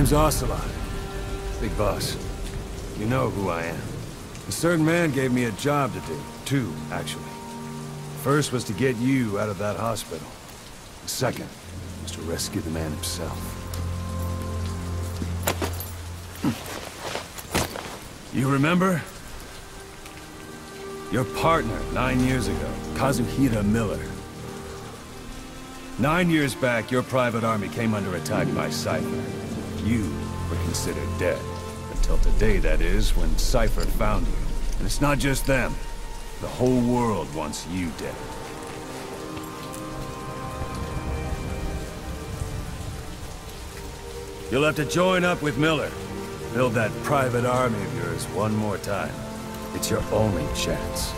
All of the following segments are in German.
name's Ocelot. Big boss. You know who I am. A certain man gave me a job to do. Two, actually. First was to get you out of that hospital. The second was to rescue the man himself. You remember? Your partner 9 years ago, Kazuhira Miller. 9 years back, your private army came under attack by Cypher. You were considered dead. Until today, that is, when Cypher found you. And it's not just them. The whole world wants you dead. You'll have to join up with Miller. Build that private army of yours one more time. It's your only chance.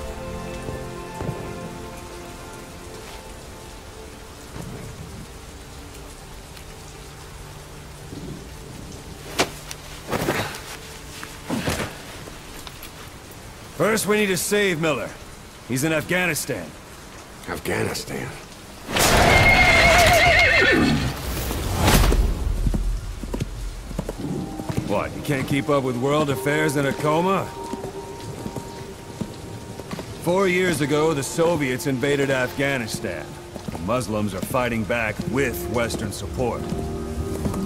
First, we need to save Miller. He's in Afghanistan. Afghanistan? What, you can't keep up with world affairs in a coma? 4 years ago, the Soviets invaded Afghanistan. The Muslims are fighting back with Western support.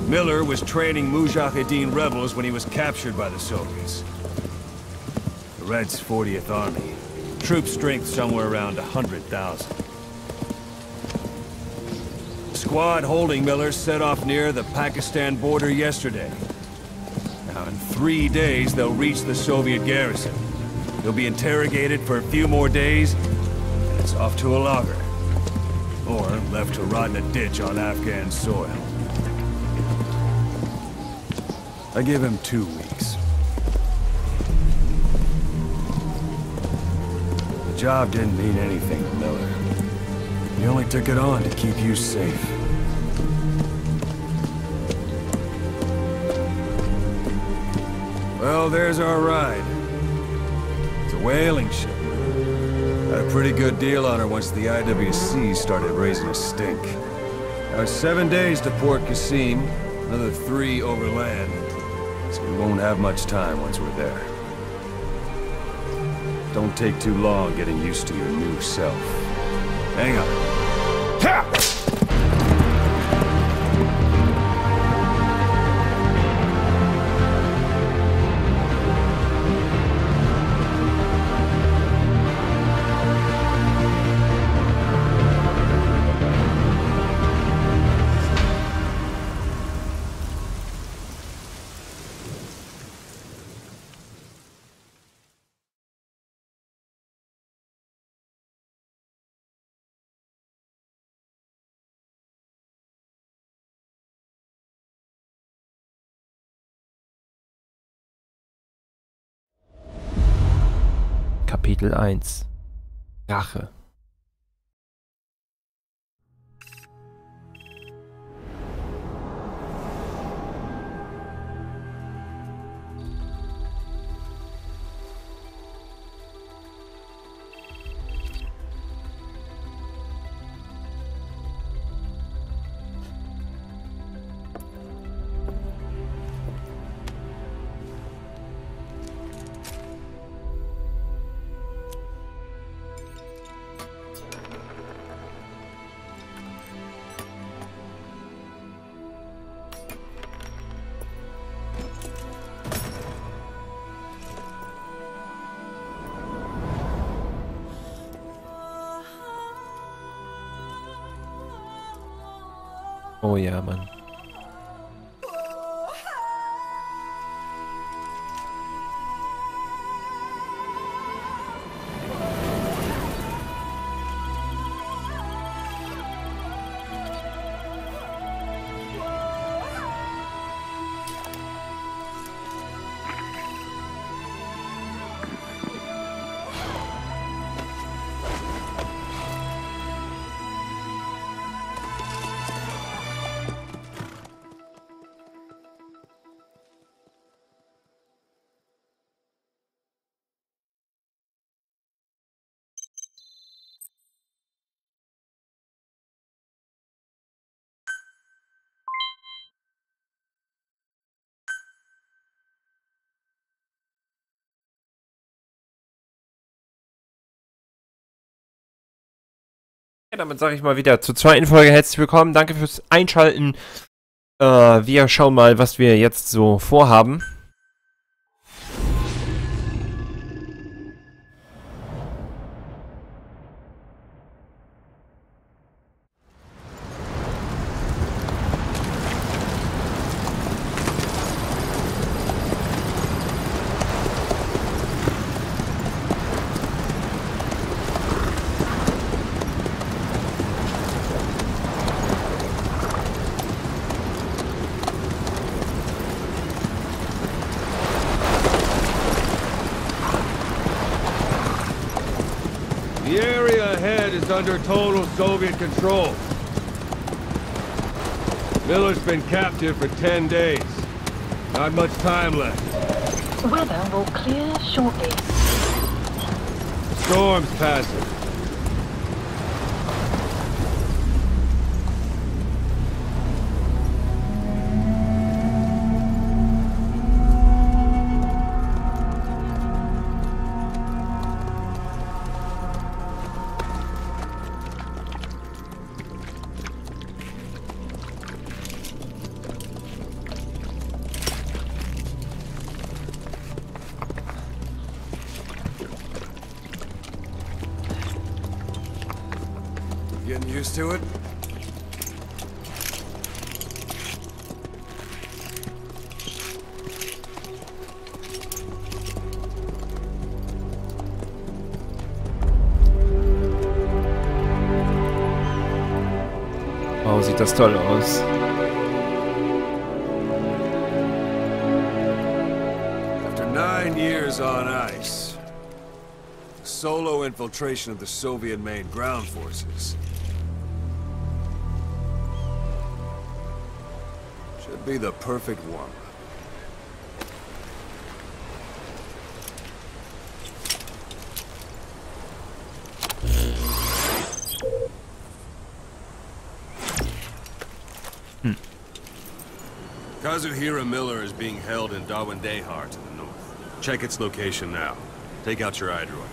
Miller was training Mujahideen rebels when he was captured by the Soviets. The Reds' 40th Army. Troop strength somewhere around 100,000. The squad holding Miller set off near the Pakistan border yesterday. Now, in 3 days, they'll reach the Soviet garrison. He'll be interrogated for a few more days, and it's off to a lager. Or left to rot in a ditch on Afghan soil. I give him 2 weeks. The job didn't mean anything to Miller. He only took it on to keep you safe. Well, there's our ride. It's a whaling ship. Had a pretty good deal on her once the IWC started raising a stink. Now it's 7 days to Port Qasim, another 3 overland. So we won't have much time once we're there. Don't take too long getting used to your new self. Hang on. Ha! Kapitel 1 Rache. Oh ja, Mann. damit sage ich mal wieder zur zweiten Folge herzlich willkommen. Danke fürs Einschalten. Wir schauen mal, was wir jetzt so vorhaben. The area ahead is under total Soviet control. Miller's been captive for 10 days. Not much time left. Weather will clear shortly. The storm's passing. Getting used to it? Oh, sieht das toll aus. After 9 years on ice, solo infiltration of the Soviet main ground forces should be the perfect warm-up. Kazuhira Miller is being held in Dawandehar to the north. Check its location now. Take out your iDroid.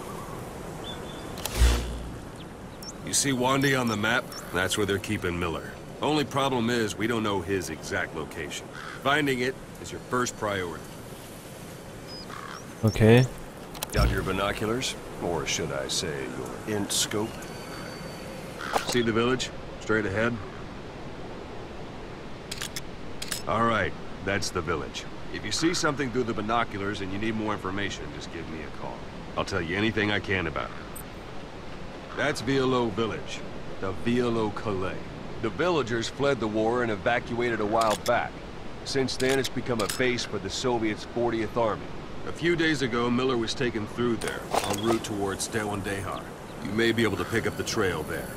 You see Wandy on the map? That's where they're keeping Miller. Only problem is, we don't know his exact location. Finding it is your first priority. Okay. Got your binoculars? Or should I say, your int scope? See the village? Straight ahead? Alright, that's the village. If you see something through the binoculars and you need more information, just give me a call. I'll tell you anything I can about it. That's Violo Village. The Violo Calais. The villagers fled the war and evacuated a while back. Since then, it's become a base for the Soviets' 40th Army. A few days ago, Miller was taken through there, en route towards Dawandehar. You may be able to pick up the trail there.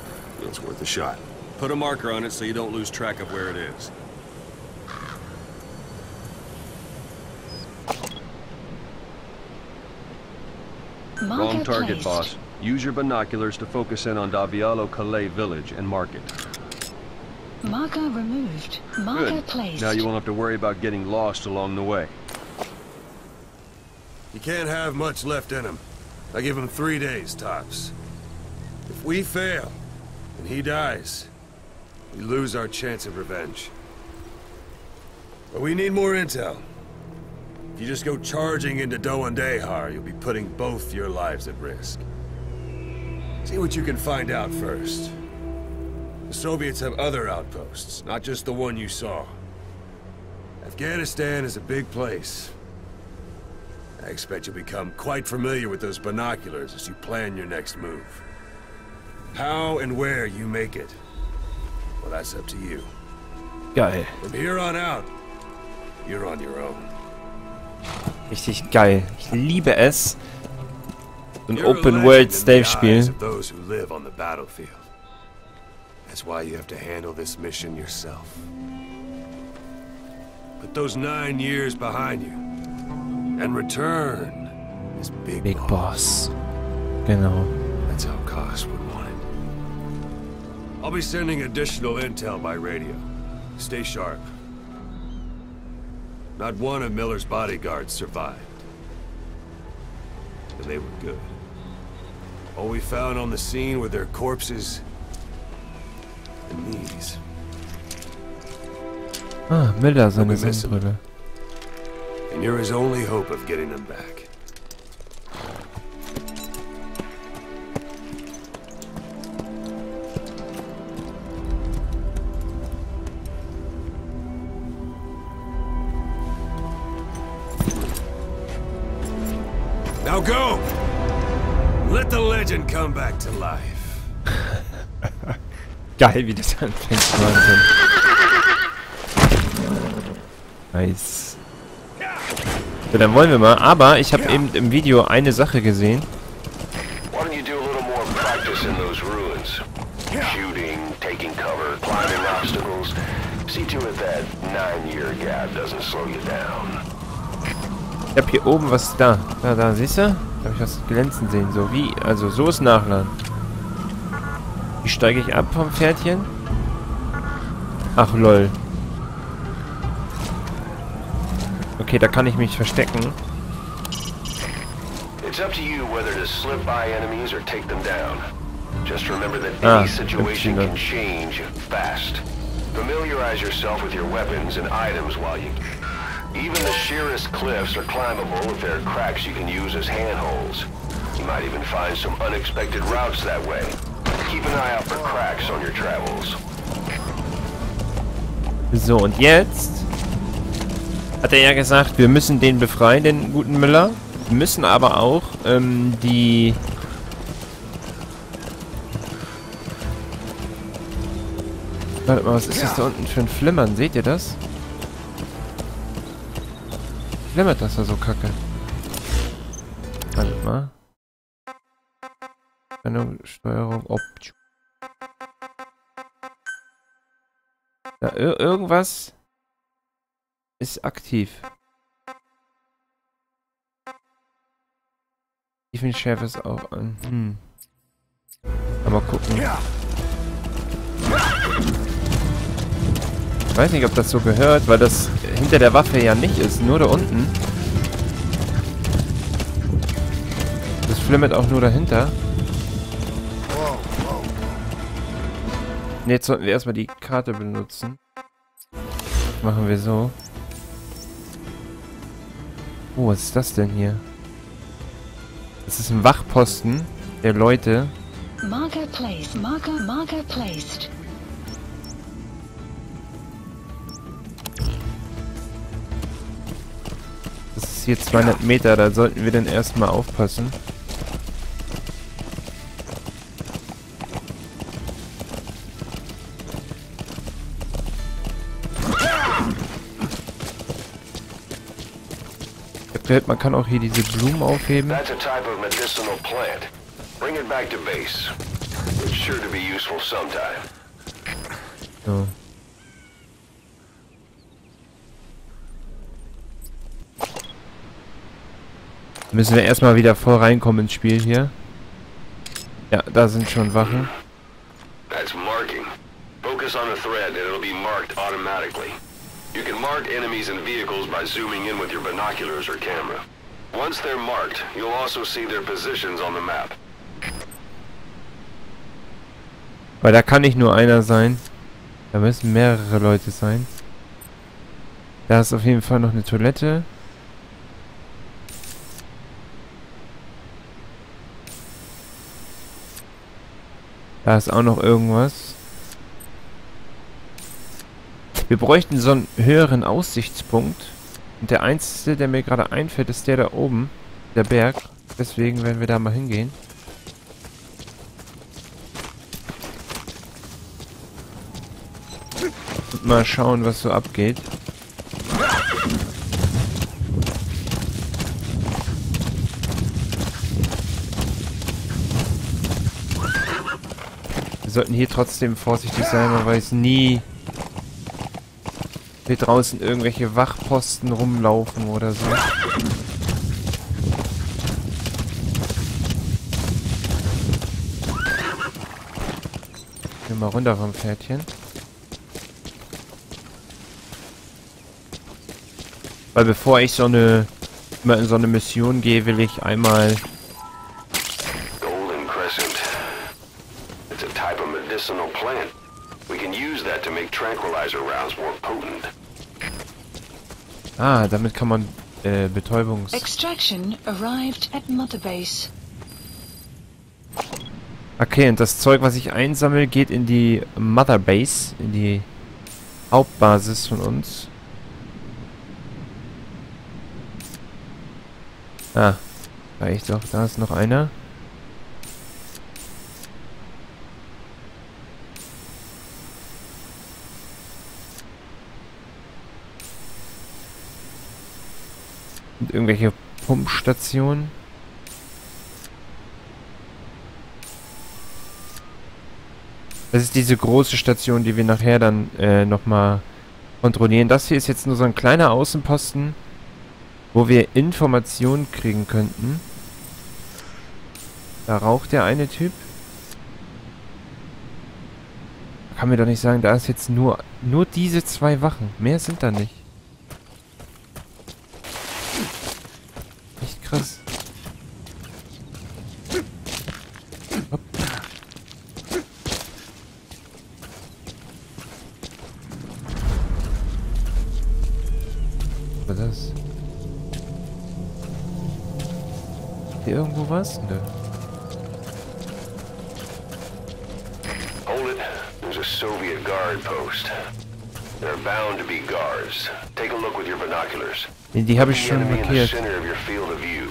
It's worth a shot. Put a marker on it so you don't lose track of where it is. Wrong target, boss. Use your binoculars to focus in on Davialo Calais village and mark it. Marker removed. Marker Good. placed. Now you won't have to worry about getting lost along the way. You can't have much left in him. I give him 3 days, tops. If we fail, and he dies, we lose our chance of revenge. But we need more intel. If you just go charging into Dawandehar, you'll be putting both your lives at risk. See what you can find out first. The Soviets have other outposts, not just the one you saw. Afghanistan is a big place. I expect you'll become quite familiar with those binoculars as you plan your next move. How and where you make it, well, that's up to you. Geil. From here on out, you're on your own. Richtig geil. Ich liebe es. Ein Open-World-Stealth-Spiel. That's why you have to handle this mission yourself. Put those 9 years behind you. And return as Big Boss. Genau. That's how Koss would want it. I'll be sending additional intel by radio. Stay sharp. Not one of Miller's bodyguards survived. And they were good. All we found on the scene were their corpses and these. Ah, Miller, seine Sonnenbrille. And you're his only hope of getting them back. Now go! Let the legend come back to life. Geil, wie das anfängt. Wahnsinn. Nice. So, dann wollen wir mal. Aber ich habe eben im Video eine Sache gesehen. Why don't you do a little more practice in those ruins? Shooting, taking cover, climbing obstacles. See to it that 9-year gap doesn't slow you down. Ich hab hier oben was da. Da, siehst du? Da habe ich was glänzen sehen. So wie, also so ist Nachladen. Wie steige ich ab vom Pferdchen? Ach lol. Okay, da kann ich mich verstecken. It's up to you whether to slip by enemies or take them down. Just remember that any situation can change fast. Familiarize yourself with your weapons and items while you... Even the sheerest cliffs are climbable if there are cracks you can use as handholds. You might even find some unexpected routes that way. Keep an eye out for cracks on your travels. So, und jetzt hat er ja gesagt, wir müssen den befreien, den guten Müller. Wir müssen aber auch die... Warte mal, was ist das da unten für ein Flimmern? Seht ihr das? Flimmert das da so kacke? Warte mal. Steuerung Option. Ja, irgendwas ist aktiv. Tiefenschärfe ist auch an. Mal gucken. Ich weiß nicht, ob das so gehört, weil das hinter der Waffe ja nicht ist, nur da unten. Das flimmert auch nur dahinter. Ne, jetzt sollten wir erstmal die Karte benutzen. Machen wir so. Oh, was ist das denn hier? Das ist ein Wachposten der Leute. Marker placed. Marker placed. Das ist hier 200 Meter, da sollten wir dann erstmal aufpassen. Man kann auch hier diese Blumen aufheben. That's a type of medicinal plant. Bring it back to base. It's sure to be useful sometime. So. Müssen wir erstmal wieder voll reinkommen ins Spiel hier. Ja, da sind schon Wachen. That's marking. Focus on a thread and it'll be marked automatically. You can mark enemies and vehicles by zooming in with your binoculars or camera. Once they're marked, you'll also see their positions on the map. Weil da kann nicht nur einer sein. Da müssen mehrere Leute sein. Da ist auf jeden Fall noch eine Toilette. Da ist auch noch irgendwas. Wir bräuchten so einen höheren Aussichtspunkt. Und der einzige, der mir gerade einfällt, ist der da oben. Der Berg. Deswegen werden wir da mal hingehen. Und mal schauen, was so abgeht. Wir sollten hier trotzdem vorsichtig sein, man weiß nie, hier draußen irgendwelche Wachposten rumlaufen oder so. Gehen wir mal runter vom Pferdchen. Weil bevor ich immer in so eine Mission gehe, will ich einmal... Golden Crescent. It's a type of medicinal plant. We can use that to make tranquilizer rounds more potent. Ah, damit kann man Betäubungs... Extraction arrived at Mother Base. Okay, und das Zeug, was ich einsammle, geht in die Mother Base, in die Hauptbasis von uns. Ah, reicht doch. Da ist noch einer. Und irgendwelche Pumpstationen. Das ist diese große Station, die wir nachher dann nochmal kontrollieren. Das hier ist jetzt nur so ein kleiner Außenposten, wo wir Informationen kriegen könnten. Da raucht der eine Typ. Kann mir doch nicht sagen, da ist jetzt nur diese 2 Wachen. Mehr sind da nicht. Echt krass. Hopp. Was ist das? Hier irgendwo was? Nö. Hold it. There's a Soviet guard post. There are bound to be guards. Take a look with your binoculars. Die habe ich The schon enemy in the markiert. center of your field of view.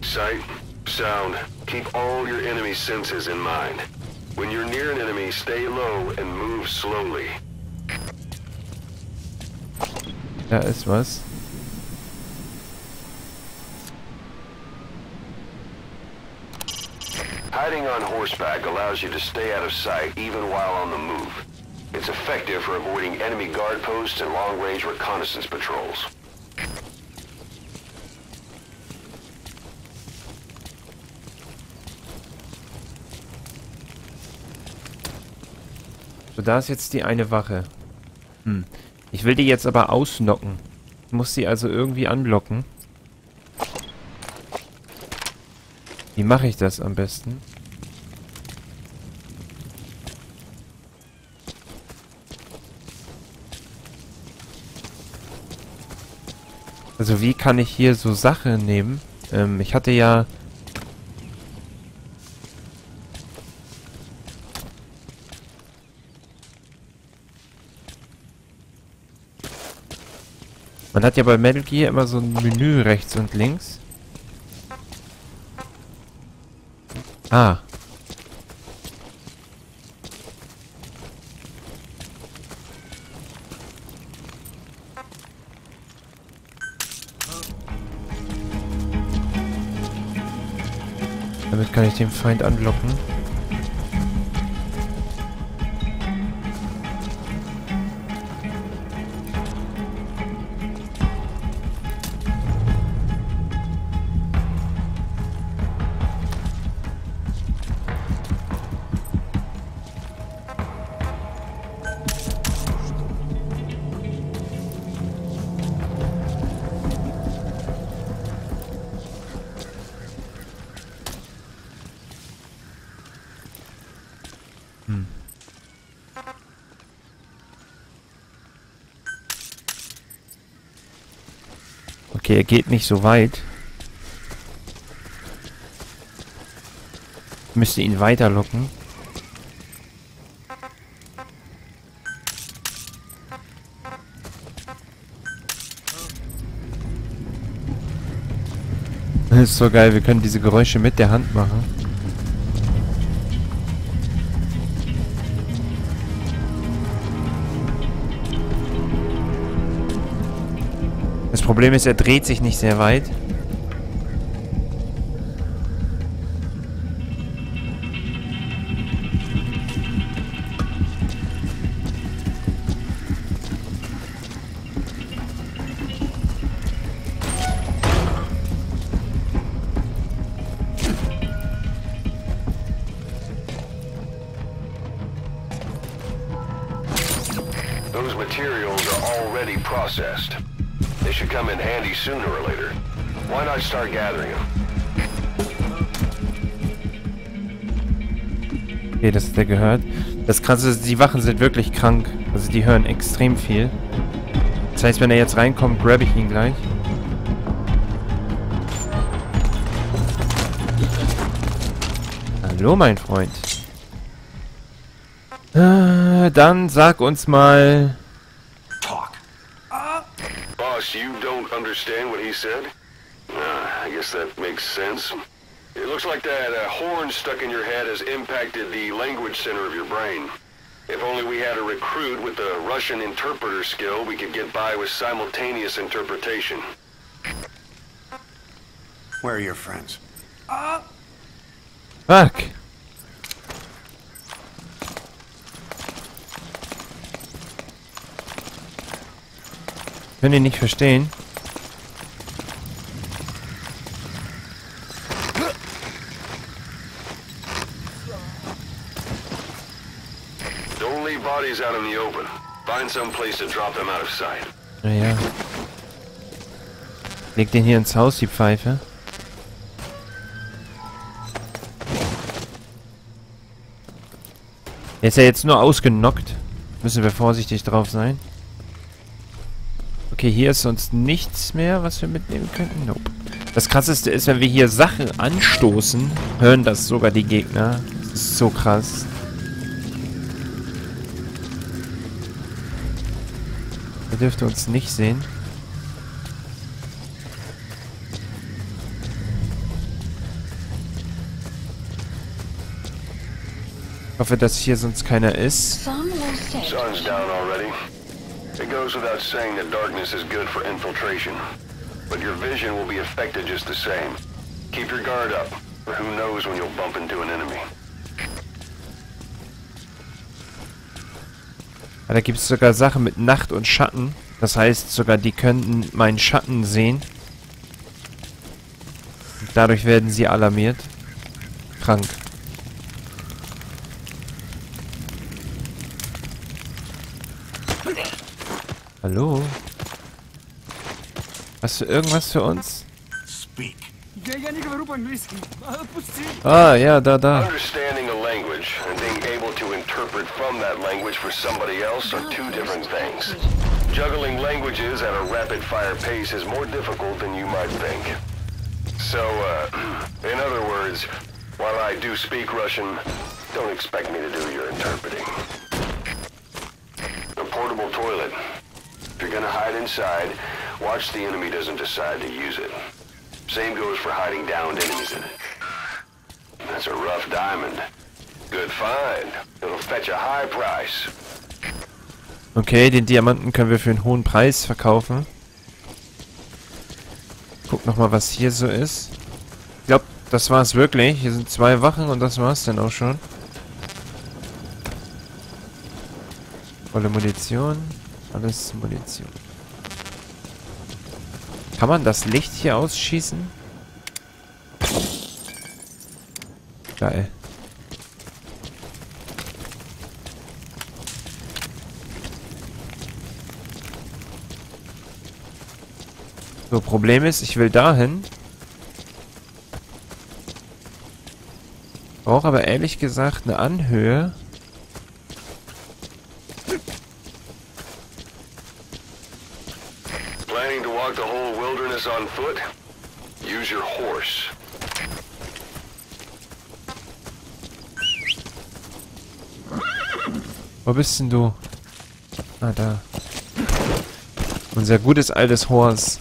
Sight, sound, keep all your enemy senses in mind. When you're near an enemy, stay low and move slowly. Da ist was. Hiding on horseback allows you to stay out of sight even while on the move. It's effective for avoiding enemy guard posts and long-range reconnaissance patrols. So, da ist jetzt die eine Wache. Ich will die jetzt aber ausknocken. Ich muss sie also irgendwie anblocken. Wie mache ich das am besten? Also wie kann ich hier so Sachen nehmen? Ich hatte ja... Man hat ja bei Metal Gear immer so ein Menü rechts und links. Ah. Damit kann ich den Feind anlocken. Okay, er geht nicht so weit. Ich müsste ihn weiterlocken. Das ist so geil, wir können diese Geräusche mit der Hand machen. Das Problem ist, er dreht sich nicht sehr weit. materials are already processed. They should come in handy sooner or later. Why not start gathering them? Okay, das hat er gehört. Das Krasse ist, die Wachen sind wirklich krank. Also die hören extrem viel. Das heißt, wenn er jetzt reinkommt, grab ich ihn gleich. Hallo, mein Freund. Dann sag uns mal... Talk. Boss, you don't understand what he said? I guess that makes sense. It looks like that horn stuck in your head has impacted the language center of your brain. If only we had a recruit with the Russian interpreter skill, we could get by with simultaneous interpretation. Where are your friends? Fuck. Können ihn nicht verstehen. Don't leave bodies out in the open. Find some place to drop them out of sight. Naja. Leg den hier ins Haus, die Pfeife. Er ist ja jetzt nur ausgenockt. Müssen wir vorsichtig drauf sein. Okay, hier ist sonst nichts mehr, was wir mitnehmen könnten. Nope. Das Krasseste ist, wenn wir hier Sachen anstoßen, hören das sogar die Gegner. Das ist so krass. Er dürfte uns nicht sehen. Ich hoffe, dass hier sonst keiner ist. Sun's down already. It goes without saying that darkness is good for infiltration. But your vision will be affected just the same. Keep your guard up, or who knows when you'll bump into an enemy. Ja, da gibt es sogar Sachen mit Nacht und Schatten. Das heißt, sogar die könnten meinen Schatten sehen. Und dadurch werden sie alarmiert. Krank. Hallo? Hast du irgendwas für uns? Speak. Ah, ja, da. Understanding a language and being able to interpret from that language for somebody else are two different things. Juggling languages at a rapid-fire pace is more difficult than you might think. So, in other words, while I do speak Russian, don't expect me to do your interpreting. A portable toilet. If you're gonna hide inside, watch the enemy doesn't decide to use it. Same goes for hiding downed enemies in it. That's a rough diamond. Good find. It'll fetch a high price. Okay, den Diamanten können wir für einen hohen Preis verkaufen. Guck nochmal, was hier so ist. Ich glaube, das war's wirklich. Hier sind 2 Wachen und das war's dann auch schon. Volle Munition. Alles Munition. Kann man das Licht hier ausschießen? Geil. So, Problem ist, ich will dahin. Brauche aber ehrlich gesagt eine Anhöhe. Planning to walk the whole wilderness on foot? Use your horse. Wo bist denn du? Ah, da. Unser gutes altes Horse.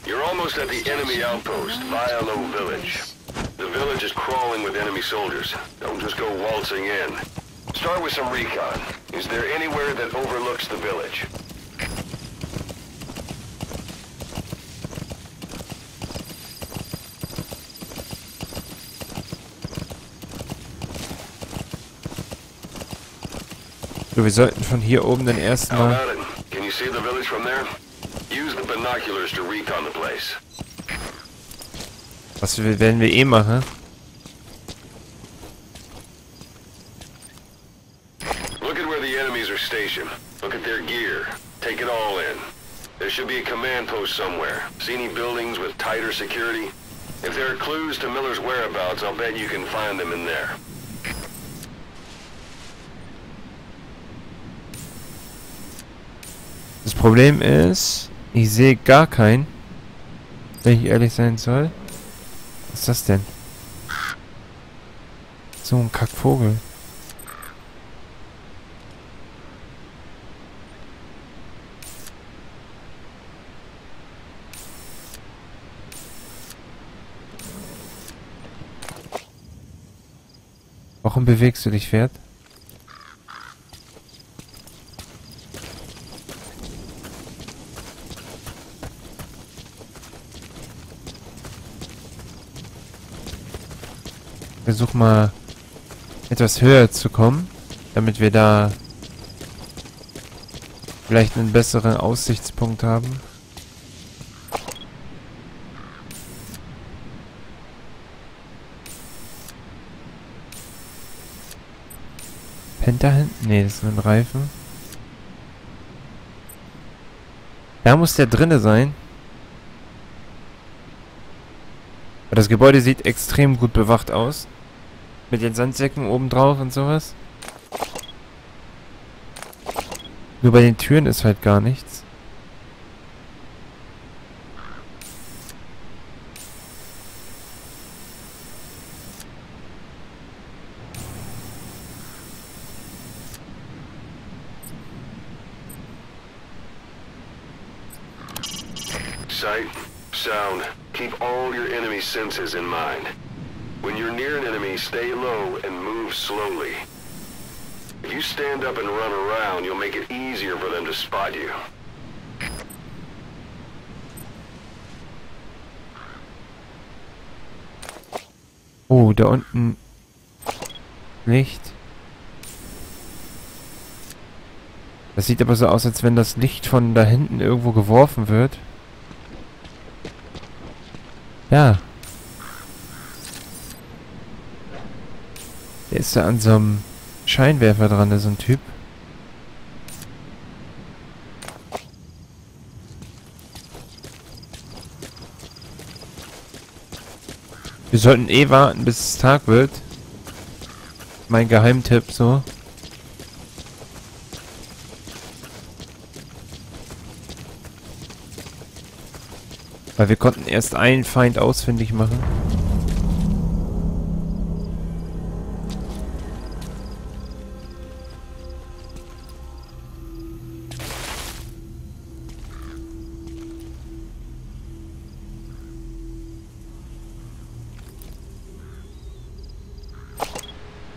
You're almost at the enemy outpost, Vialo Village. The village is crawling with enemy soldiers. Don't just go waltzing in. Start with some recon. Is there anywhere that overlooks the village? So, wir sollten von hier oben den ersten How Mal... about it? Can you see the village from there? Use the binoculars to recon the place. Was werden wir eh machen? Look at where the enemies are stationed. Look at their gear. Take it all in. There should be a command post somewhere. See any buildings with tighter security? If there are clues to Miller's whereabouts, I'll bet you can find them in there. Das Problem ist, ich sehe gar keinen, wenn ich ehrlich sein soll. Was ist das denn? So ein Kackvogel. Warum bewegst du dich, Pferd? Versuch mal etwas höher zu kommen, damit wir da vielleicht einen besseren Aussichtspunkt haben. Pennt da hinten? Ne, das ist nur ein Reifen. Da muss der drinne sein. Das Gebäude sieht extrem gut bewacht aus. Mit den Sandsäcken oben drauf und sowas. Nur bei den Türen ist halt gar nichts. Sight, sound, keep all your enemy senses in mind. When you're near an enemy, stay low and move slowly. If you stand up and run around, you'll make it easier for them to spot you. Oh, da unten Licht. Das sieht aber so aus, als wenn das Licht von da hinten irgendwo geworfen wird. Ja. Der ist da an so einem Scheinwerfer dran, da so ein Typ. Wir sollten eh warten, bis es Tag wird. Mein Geheimtipp so. Weil wir konnten erst einen Feind ausfindig machen.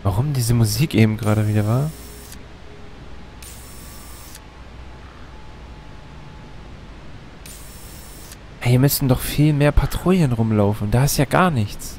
Warum diese Musik eben gerade wieder war? Hier müssten doch viel mehr Patrouillen rumlaufen. Da ist ja gar nichts.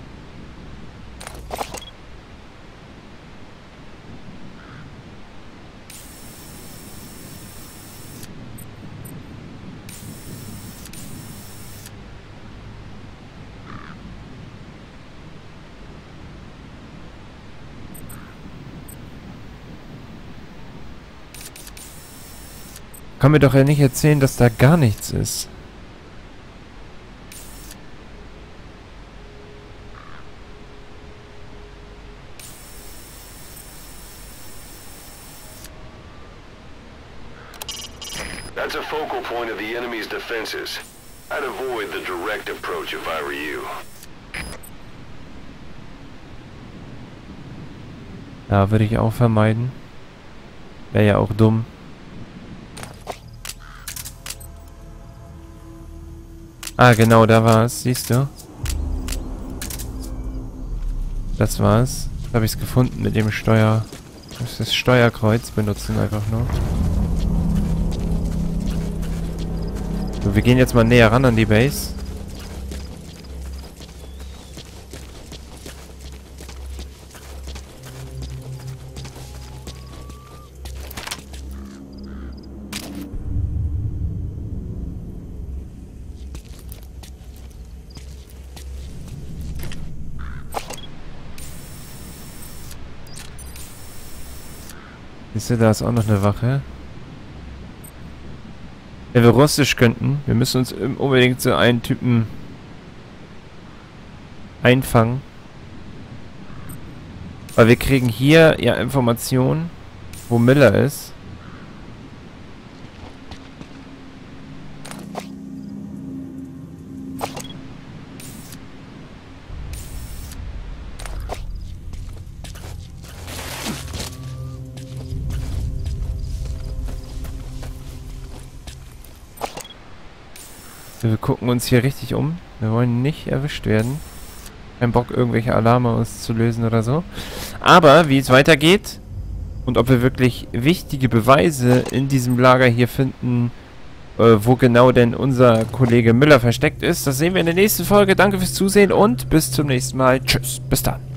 Kann mir doch ja nicht erzählen, dass da gar nichts ist. That's a focal point of the enemy's defenses. I'd avoid the direct approach if I were you. Ja, würde ich auch vermeiden. Wäre ja auch dumm. Ah, genau, da war es. Siehst du? Das war's. Da habe ich es gefunden mit dem Steuer. Ich muss das Steuerkreuz benutzen einfach nur. So, wir gehen jetzt mal näher ran an die Base. Wisst ihr, da ist auch noch eine Wache. Wenn wir Russisch könnten, wir müssen uns unbedingt so einen Typen einfangen. Weil wir kriegen hier ja Informationen, wo Miller ist. Wir gucken uns hier richtig um. Wir wollen nicht erwischt werden. Kein Bock, irgendwelche Alarme auszulösen oder so. Aber wie es weitergeht und ob wir wirklich wichtige Beweise in diesem Lager hier finden, wo genau denn unser Kollege Müller versteckt ist, das sehen wir in der nächsten Folge. Danke fürs Zusehen und bis zum nächsten Mal. Tschüss, bis dann.